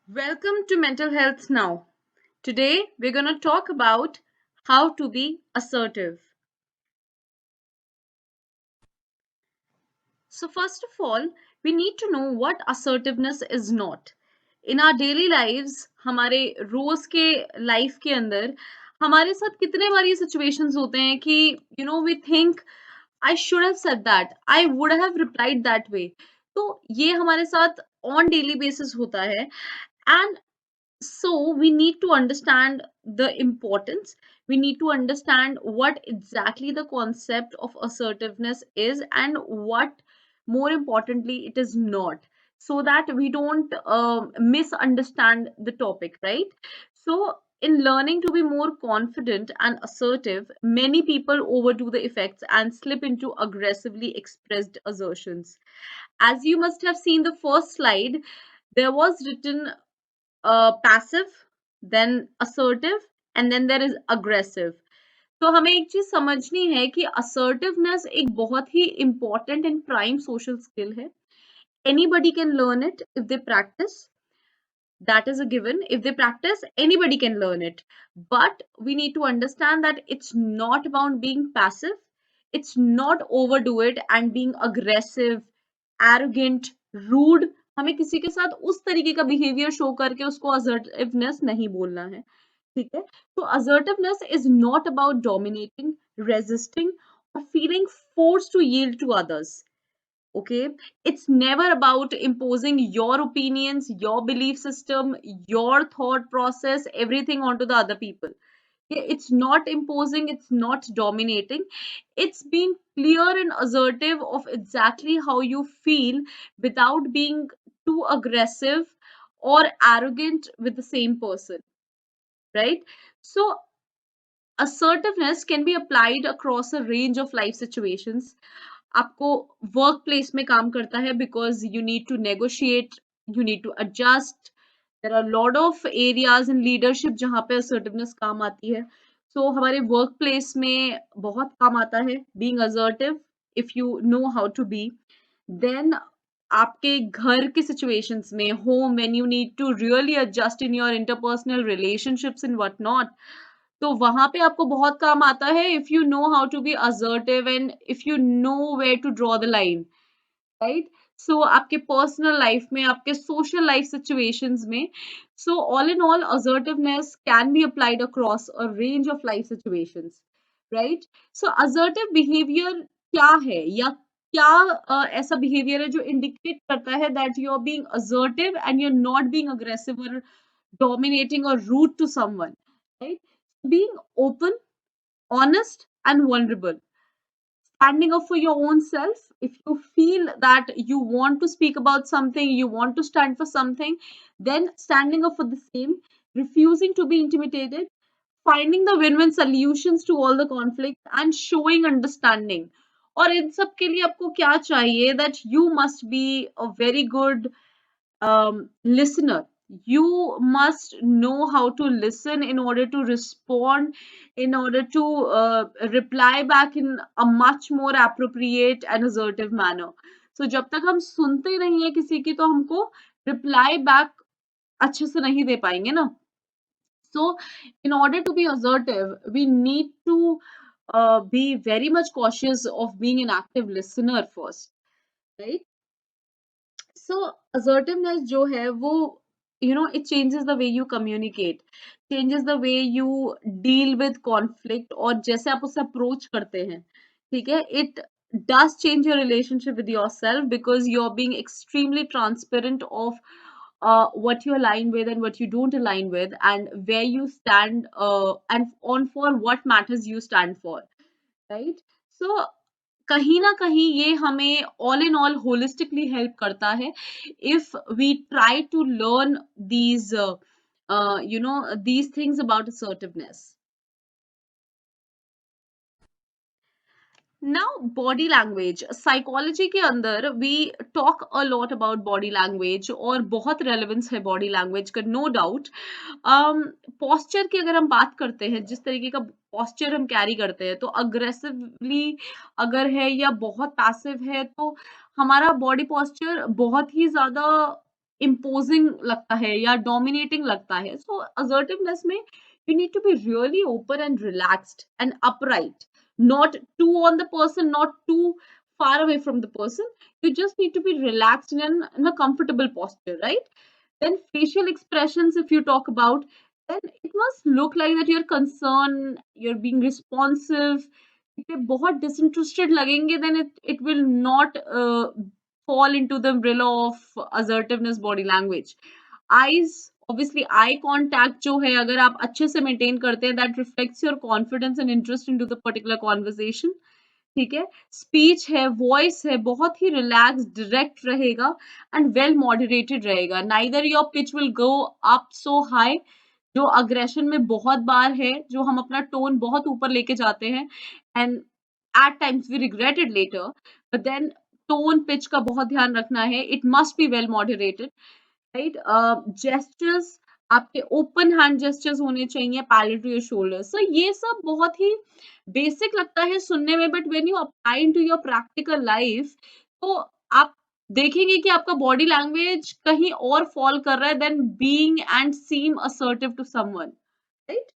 Welcome to Mental Health Now. Today, we're going to talk about how to be assertive. So, first of all, we need to know what assertiveness is not. In our daily lives, हमारे रोज के life के अंदर हमारे साथ कितने बार ये situations होते हैं कि we think I should have said that, I would have replied that way. तो ये हमारे साथ ऑन डेली बेसिस होता है and so we need to understand the importance. We need to understand what exactly the concept of assertiveness is and what, more importantly, it is not, so that we don't misunderstand the topic, right? So in learning to be more confident and assertive, many people overdo the effects and slip into aggressively expressed assertions. As you must have seen the first slide, there was written passive, then assertive, and then there is aggressive. तो हमें एक चीज समझनी है कि assertiveness एक बहुत ही important and prime social skill है. Anybody can learn it if they practice. That is a given. If they practice, anybody can learn it. But we need to understand that it's not about being passive. It's not overdo it and being aggressive, arrogant, rude. हमें किसी के साथ उस तरीके का behaviour show करके उसको assertiveness नहीं बोलना है. ठीक है? तो assertiveness is not about dominating, resisting, or feeling forced to yield to others. Okay, it's never about imposing your opinions, your belief system, your thought process, everything onto the other people. Yeah, it's not imposing, it's not dominating. It's being clear and assertive of exactly how you feel without being too aggressive or arrogant with the same person, right? So assertiveness can be applied across a range of life situations. आपको work place में काम करता है because you need to negotiate, you need to adjust. There are lot of areas in leadership जहाँ पे assertiveness काम आती है. सो हमारे वर्क प्लेस में बहुत काम आता है being assertive if you know how to be. Then आपके घर के सिचुएशंस में home when you need to really adjust in your interpersonal relationships in what not, तो वहां पे आपको बहुत काम आता है if you know how to be assertive and if you know where to draw the line, right? So आपके personal life में, आपके सोशल लाइफ सिचुएशंस में, so all in all assertiveness can be applied across a range of life situations, right? So assertive behaviour क्या है, या क्या ऐसा behaviour है जो इंडिकेट करता है that you are being assertive and you are not being aggressive और dominating or rude to someone, right? Being open, honest, and vulnerable. Standing up for your own self. If you feel that you want to speak about something, you want to stand for something, then standing up for the same, refusing to be intimidated, finding the win-win solutions to all the conflicts, and showing understanding. और इन सब के लिए आपको क्या चाहिए, that you must be a very good listener. You must know how to listen in order to respond, in order to reply back in a much more appropriate and assertive manner. So जब तक हम सुनते नहीं है किसी की, तो हमको reply back अच्छे से नहीं दे पाएंगे ना. So in order to be assertive, we need to be very much cautious of being an active listener first, right? So assertiveness जो है वो, it changes the way you communicate, changes the way you deal with conflict, और जैसे आप उससे approach करते हैं, ठीक है, it does change your relationship with yourself because you're being extremely transparent of what you align with and what you don't align with, and where you stand, and on for what matters you stand for, right? So कहीं ना कहीं ये हमें all in all holistically help करता है if we try to learn these these things about assertiveness. Now, body language. Psychology के अंदर we talk a lot about body language, और बहुत relevance है body language का, no doubt. Posture की अगर हम बात करते हैं, जिस तरीके का posture हम carry करते हैं, तो aggressively अगर है या बहुत passive है, तो हमारा body posture बहुत ही ज़्यादा इम्पोजिंग लगता है या डोमिनेटिंग लगता है। सो असर्टिवनेस में you need to be really open and relaxed and upright, not too on the person, not too far away from the person. You just need to be relaxed in a comfortable posture, right? Then facial expressions, if you talk about, then it must look like that you're concerned, you're being responsive. If you're बहुत disinterested लगेंगे, then it will not fall into the umbrella of assertiveness body language. Eyes, obviously eye contact जो है अगर आप अच्छे से maintain करते हैं, that reflects your confidence and interest into the particular conversation. ठीक है, स्पीच है, वॉइस है, बहुत ही रिलैक्स डायरेक्ट रहेगा एंड वेल मॉडरेटेड रहेगा। Neither your pitch will go up so high, जो अग्रेशन में बहुत बार है, जो हम अपना टोन बहुत ऊपर लेके जाते हैं and at times we regret it later, but then tone pitch का बहुत ध्यान रखना है, it must be well moderated, right? Gestures, आपके ओपन हैंड जेस्चर्स होने चाहिए, palette to your shoulders. So ये सब बहुत ही बेसिक लगता है सुनने में, but when you apply into your practical life, तो आप देखेंगे कि आपका बॉडी लैंग्वेज कहीं और फॉल कर रहा है then being and seem assertive to someone, right?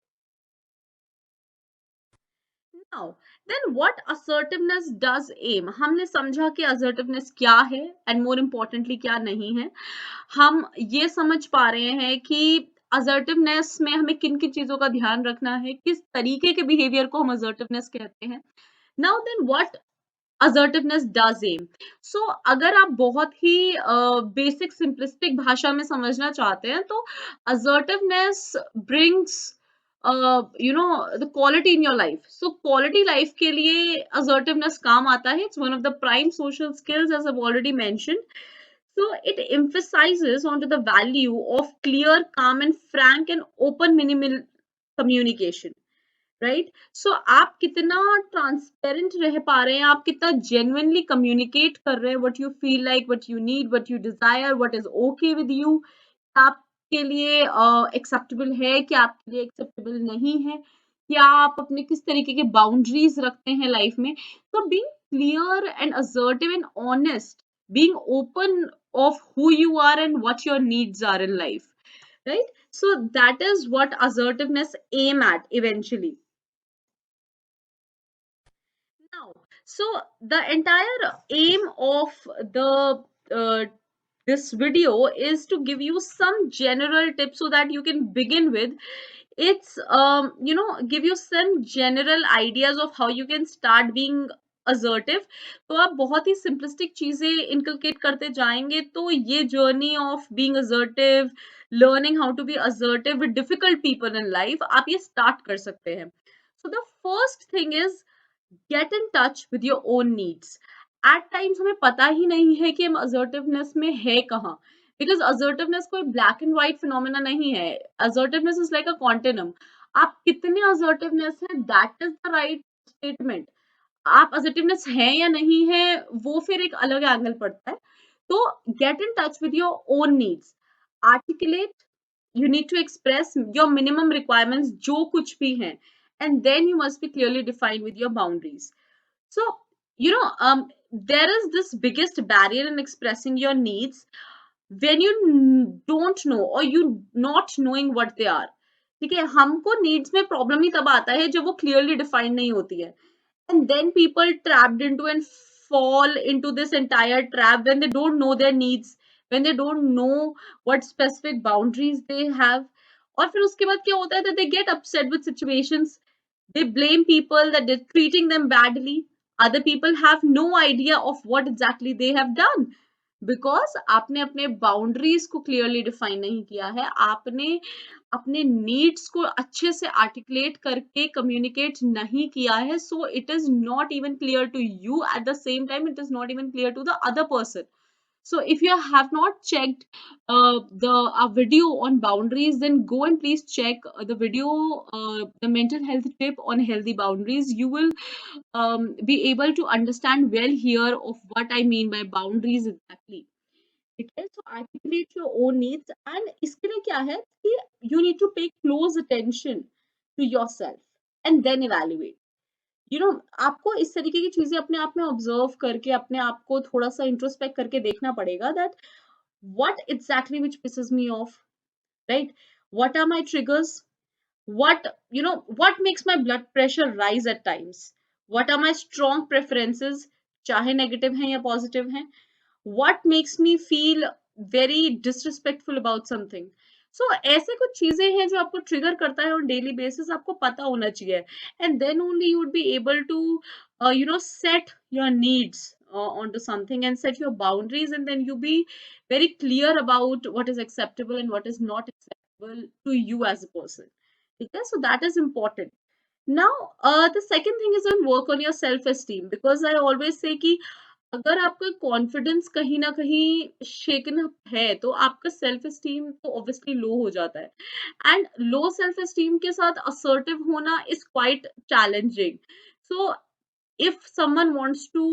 Now then what assertiveness does aim, हमने समझा कि assertiveness क्या है एंड मोर इम्पोर्टेंटली क्या नहीं है। हम ये समझ पा रहे हैं कि assertiveness में हमें किन-किन चीज़ों का ध्यान रखना है, किस तरीके के बिहेवियर को हम assertiveness कहते हैं। Now then what assertiveness does aim, so अगर आप बहुत ही बेसिक सिंपलिस्टिक भाषा में समझना चाहते हैं, तो assertiveness brings the quality in your life. So quality life के लिए assertiveness काम आता है. It's one of the prime social skills, as I've already mentioned. So it emphasizes onto the value of clear, calm and frank and open minimal communication. Right? So आप कितना transparent रह पा रहे हैं, आप कितना जेन्युइनली कम्युनिकेट कर रहे हैं, what you feel like, what you need, what you desire, what is okay with you, आपके लिए एक्सेप्टेबल है, क्या आपके लिए एक्सेप्टेबल नहीं है, क्या आप अपने किस तरीके के बाउंड्रीज रखते हैं लाइफ में। तो being clear and assertive and honest, being open of who you are and what your needs are in life, right? So that is what assertiveness aim at eventually. Now, so the entire aim of the this video is to give you some general tips so that you can begin with. It's give you some general ideas of how you can start being assertive. तो आप बहुत ही simplistic चीजें inculcate करते जाएंगे, तो ये journey of being assertive, learning how to be assertive with difficult people in life, आप ये start कर सकते हैं. So the first thing is get in touch with your own needs. At times हमें पता ही नहीं है कि हम असर्टिवनेस में है कहाँ, बिकॉज असर्टिवनेस कोई ब्लैक एंड व्हाइट फिनोमेना नहीं है। Assertiveness is like a continuum. आप कितने असर्टिवनेस है, that is the right statement. आप असर्टिवनेस है या नहीं है, वो फिर एक अलग एंगल पड़ता है। तो gate in touch with your own needs, articulate, you need to express your minimum requirements जो कुछ भी हैं, and then you must be clearly defined with your boundaries. So there is this biggest barrier in expressing your needs when you don't know or you not knowing what they are. ठीक है, हमको needs में problem ही तब आता है जब वो clearly defined नहीं होती है, and then people trapped into and fall into this entire trap when they don't know their needs, when they don't know what specific boundaries they have. और फिर उसके बाद क्या होता है that they get upset with situations, they blame people that they're treating them badly. Other people have no idea of what exactly they have done because आपने अपने boundaries को clearly define नहीं किया है, आपने अपने नीड्स को अच्छे से आर्टिकुलेट करके कम्युनिकेट नहीं किया है, so it is not even clear to you, at the same time it is not even clear to the other person. So if you have not checked the video on boundaries, then go and please check the video, the mental health tip on healthy boundaries. You will be able to understand well here of what I mean by boundaries exactly. ठीक है, so articulate your own needs and इसके लिए क्या है कि you need to pay close attention to yourself and then evaluate. आपको इस तरीके की चीजें अपने आप में ऑब्जर्व करके अपने आप को थोड़ा सा इंट्रोस्पेक्ट करके देखना पड़ेगा that what exactly which pisses me off, right? What are my triggers? What makes my blood pressure rise at times? What are my strong preferences, चाहे नेगेटिव हैं या पॉजिटिव हैं? What makes me feel very disrespectful about something? So ऐसे कुछ चीजें हैं जो आपको ट्रिगर करता है ऑन डेली बेसिस, आपको पता होना चाहिए, and then only you would be able to set your needs onto something and set your boundaries, and then you be very clear about what is acceptable and what is not acceptable to you as a person. Okay, so that is important. Now, the second thing is on work on your self esteem, because I always say कि अगर आपका confidence कहीं ना कहीं shaken up है तो आपका self esteem तो ऑब्वियसली लो हो जाता है, एंड लो सेल्फ एस्टीम के साथ असर्टिव होना is quite challenging. So if someone wants to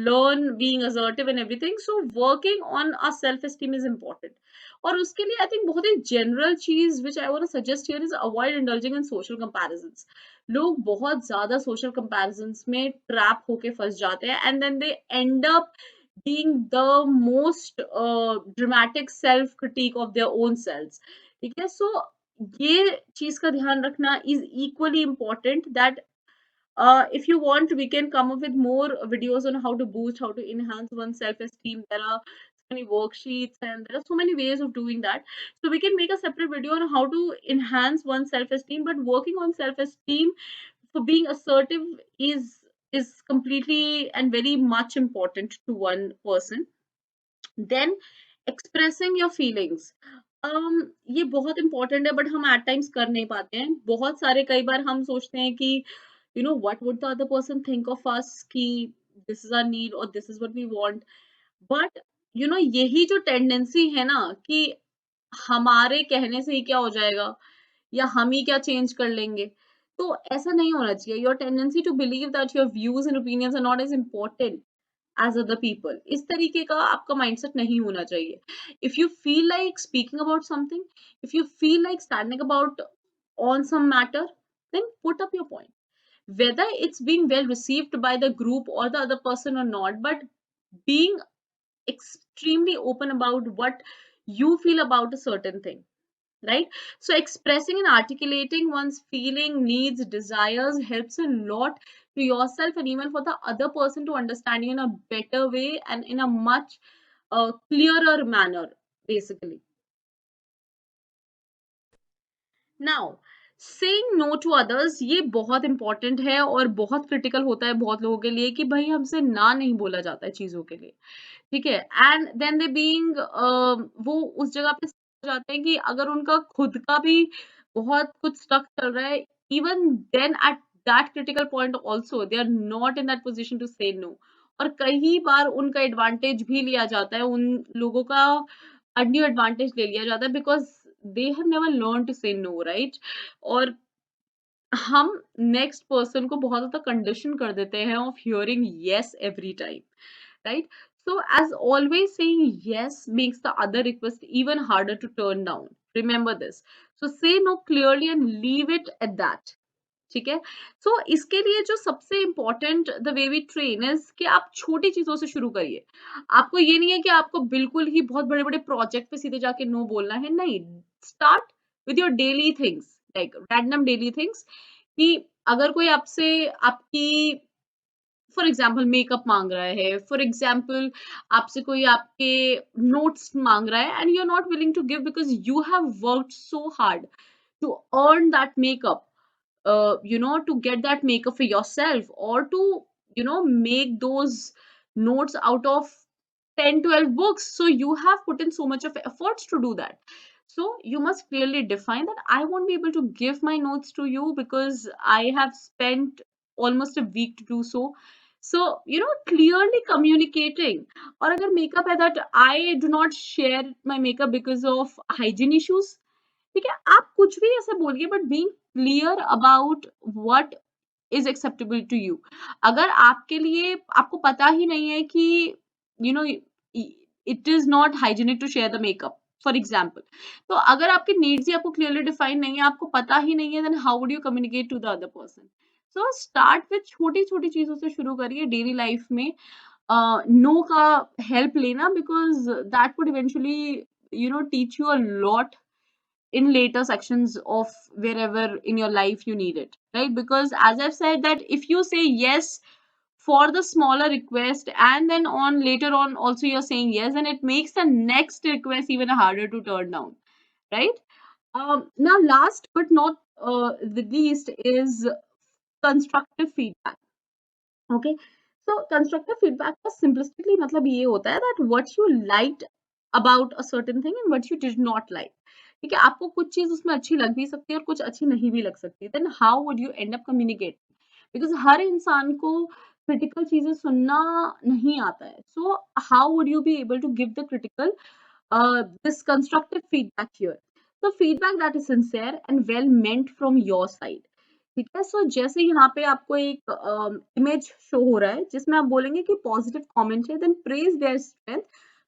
learn being assertive and everything, so working on our self esteem is important. और उसके लिए आई थिंक बहुत ही जनरल चीज which I want to suggest here is avoid indulging in social comparisons. लोग बहुत ज्यादा social comparisons में ट्रैप होके फंस जाते हैं, and then they end up being the most dramatic self critique of their own selves. ठीक है, सो ये चीज का ध्यान रखना is equally important that if you want, we can come up with more videos on how to boost, how to enhance one's self-esteem. There are so many worksheets and there are so many ways of doing that. So we can make a separate video on how to enhance one's self-esteem. But working on self-esteem for being assertive is completely and very much important to one person. Then expressing your feelings. ये बहुत important है, but हम eight times कर नहीं पाते हैं. बहुत सारे कई बार हम सोचते हैं कि what would the other person think of us, कि दिस इज आवर नीड और this is what we want. But यही जो टेंडेंसी है ना कि हमारे कहने से ही क्या हो जाएगा, या हम ही क्या चेंज कर लेंगे, तो ऐसा नहीं होना चाहिए. Your tendency to believe that your views and opinions are not as important as other people. इस तरीके का आपका माइंडसेट नहीं होना चाहिए. If you feel like speaking about something, if you feel like standing about on some matter, then put up your point. Whether it's being well received by the group or the other person or not, but being extremely open about what you feel about a certain thing, right? So expressing and articulating one's feeling, needs, desires helps a lot to yourself and even for the other person to understand you in a better way and in a much clearer manner, basically. Now, saying no to others, ये बहुत important है और बहुत critical होता है बहुत लोगों के लिए कि भाई हमसे ना नहीं बोला जाता है चीजों के लिए. ठीक है, एंड देन दे बीइंग वो उस जगह पे हो जाते हैं कि अगर उनका खुद का भी बहुत कुछ स्टक चल रहा है, even then at that critical point also they are not in that position to say no. और कई बार उनका एडवांटेज भी लिया जाता है, उन लोगों का अनड्यू एडवांटेज ले लिया जाता है, because they have never learn to say no, right? और हम नेक्स्ट पर्सन को बहुत ज्यादा कंडीशन कर देते हैं of hearing yes every time, right? So, as always, saying yes makes the other request even harder to turn down. Remember this. So, say no clearly and leave it at that. ठीक है, सो इसके लिए जो सबसे important the way we train is कि आप छोटी चीजों से शुरू करिए. आपको ये नहीं है कि आपको बिल्कुल ही बहुत बड़े बड़े प्रोजेक्ट पे सीधे जाके नो बोलना है, नहीं. Start with your daily things, like random daily things, कि अगर कोई आपसे आपकी फॉर एग्जाम्पल मेकअप मांग रहा है, फॉर एग्जाम्पल आपसे कोई आपके नोट्स मांग रहा है, and you are not willing to give because you have worked so hard to earn that makeup, to get that makeup for yourself, or to make those notes out of 10-12 books. So you have put in so much of efforts to do that. So you must clearly define that I won't be able to give my notes to you because I have spent almost a week to do so. So clearly communicating. Or agar makeup hai that I do not share my makeup because of hygiene issues, ठीक है, आप कुछ भी ऐसे बोलिए, but being clear about what is acceptable to you. अगर आपके लिए आपको पता ही नहीं है कि you know it is not hygienic to share the makeup, for example, तो अगर आपके नीड्स ही आपको क्लियरली डिफाइन नहीं है, आपको पता ही नहीं है, then how would you communicate to the other person? So start with छोटी छोटी चीजों से शुरू करिए डेली लाइफ में. नो का हेल्प लेना, because that would eventually teach you a lot in later sections of wherever in your life you need it, right? Because as I've said, that if you say yes for the smaller request and then on later on also you're saying yes, and it makes the next request even harder to turn down, right? Now last but not the least is constructive feedback. Okay, so constructive feedback का simplistically मतलब ये होता है that what you liked about a certain thing and what you did not like. ठीक है, आपको कुछ चीज उसमें अच्छी लग भी सकती है और कुछ अच्छी नहीं भी लग सकती है, then how would you end up communicate? Because हर इंसान को critical चीजें सुनना नहीं आता है, so how would you be able to give the critical this constructive feedback here? So feedback that is sincere and well meant from your side. ठीक है, सो जैसे यहाँ पे आपको एक इमेज शो हो रहा है जिसमें आप बोलेंगे कि पॉजिटिव कमेंट है, then praise their strength,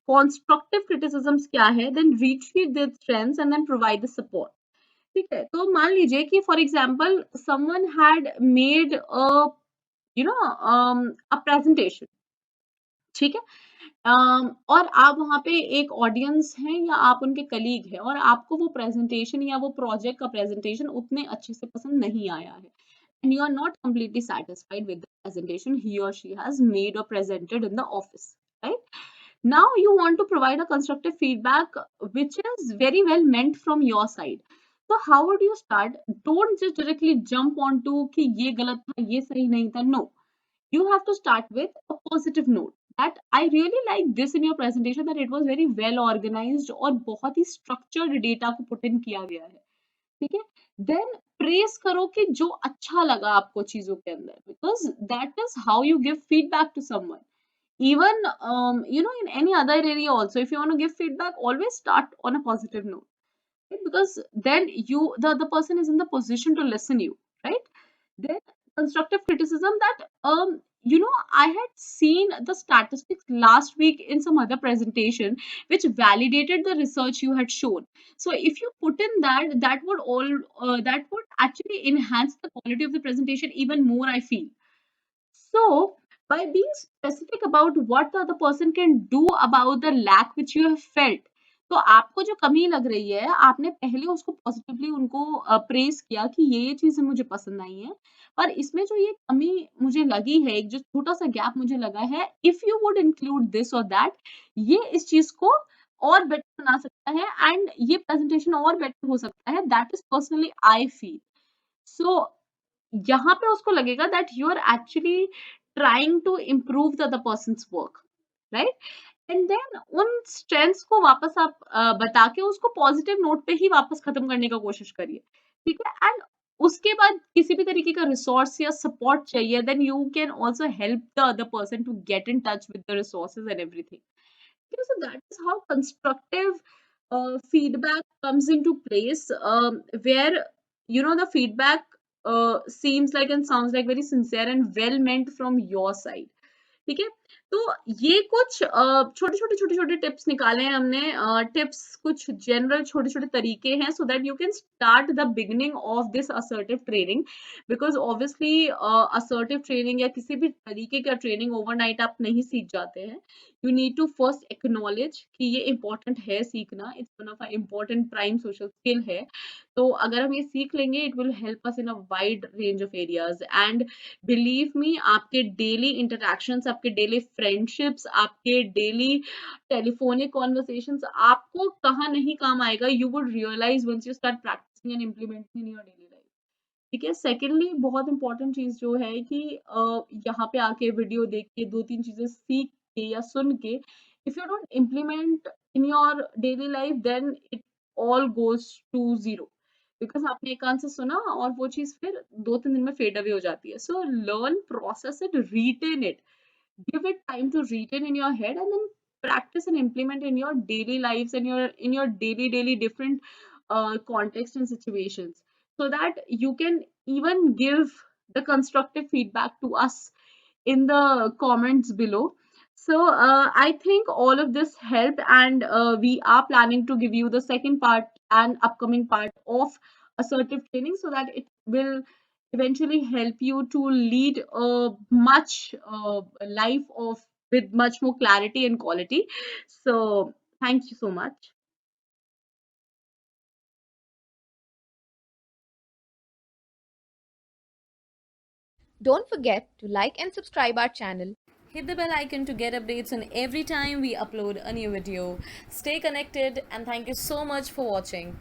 constructive criticisms क्या है, then retreat their strengths and then provide the support. ठीक है, तो मान लीजिए कि for example someone had made a a presentation, ठीक है, और आप वहाँ पे एक ऑडियंस हैं या आप उनके कलीग हैं और आपको वो प्रेजेंटेशन या वो प्रोजेक्ट का प्रेजेंटेशन उतने अच्छे से पसंद नहीं आया है, and you are not completely satisfied with the presentation he or she has made or presented in the office, right? Now you want to provide a constructive feedback which is very well meant from your side. So how would you start? Don't just directly jump onto कि ये गलत था, ये सही नहीं था. No, you have to start with a positive note that I really like this in your presentation, that it was very well organized और बहुत ही structured data को put in किया गया है, ठीक है? देन प्रेस करो कि जो अच्छा लगा आपको चीजों के अंदर, because that is how you give feedback to someone. Even in any other area also, if you want to give feedback, always start on a positive note, right? Because then the other person is in the position to listen you, right? Then constructive criticism, that I had seen the statistics last week in some other presentation which validated the research you had shown. So if you put in that, that would actually enhance the quality of the presentation even more, I feel. So, by being specific about what the other person can do about the lack which you have felt, तो आपको जो कमी लग रही है, आपने पहले उसको पॉजिटिवली उनको प्रेज़ किया कि ये चीज़ें मुझे पसंद आई हैं, पर इसमें जो ये कमी मुझे लगी है, एक जो छोटा-सा गैप मुझे लगा है, if you would include this और दैट, ये इस चीज़ को और बेटर बना सकता है एंड ये प्रेज़ेंटेशन और बेटर हो सकता है, that is personally I feel. So यहाँ पे उसको लगेगा that you are actually trying to improve the other person's work, right? And then उन स्ट्रेंथ्स को वापस आप बता के उसको पॉजिटिव नोट पे ही वापस खत्म करने का कोशिश करिए, ठीक है? एंड उसके बाद किसी भी तरीके का रिसोर्स या सपोर्ट चाहिए, then you can also help the other person to get in touch with the resources and everything. So that is how constructive feedback comes into place, where the feedback seems like and sounds like very sincere and well meant from your side. ठीक है, तो ये कुछ छोटे छोटे tips निकाले हैं हमने. टिप्स कुछ जनरल छोटे छोटे तरीके हैं, so that you can start the beginning of this assertive training. Because obviously assertive training या किसी भी तरीके का ट्रेनिंग ओवरनाइट आप नहीं सीख जाते हैं. You need to first acknowledge कि ये इंपॉर्टेंट है सीखना. It's one of a important prime social skill है. तो अगर हम ये सीख लेंगे, it will help us in a wide range of areas. And believe me, आपके डेली इंटरैक्शंस, आपके डेली फ्रेंडशिप्स, आपके डेली टेलीफोनिक कॉन्वर्सेशंस आपको कहाँ नहीं काम आएगा, you would realise once you start practising and implementing in your daily life. ठीक है, सेकेंडली बहुत इंपॉर्टेंट चीज जो है कि यहाँ पे आके वीडियो देख के दो तीन चीजें सीख के या सुन के, if you don't implement in your daily life, then it all goes to zero. Because आपने एक कान से सुना और वो चीज फिर 2-3 दिन में फेड अवे हो जाती है. So learn, process it, retain it, give it time to retain in your head, and then practice and implement in your daily lives and in your daily different context and situations, so that you can even give the constructive feedback to us in the comments below. So I think all of this helped, and we are planning to give you the second part and upcoming part of assertive training, so that it will eventually help you to lead a much life of with much more clarity and quality. So thank you so much. Don't forget to like and subscribe our channel. Hit the bell icon to get updates on every time we upload a new video. Stay connected and thank you so much for watching.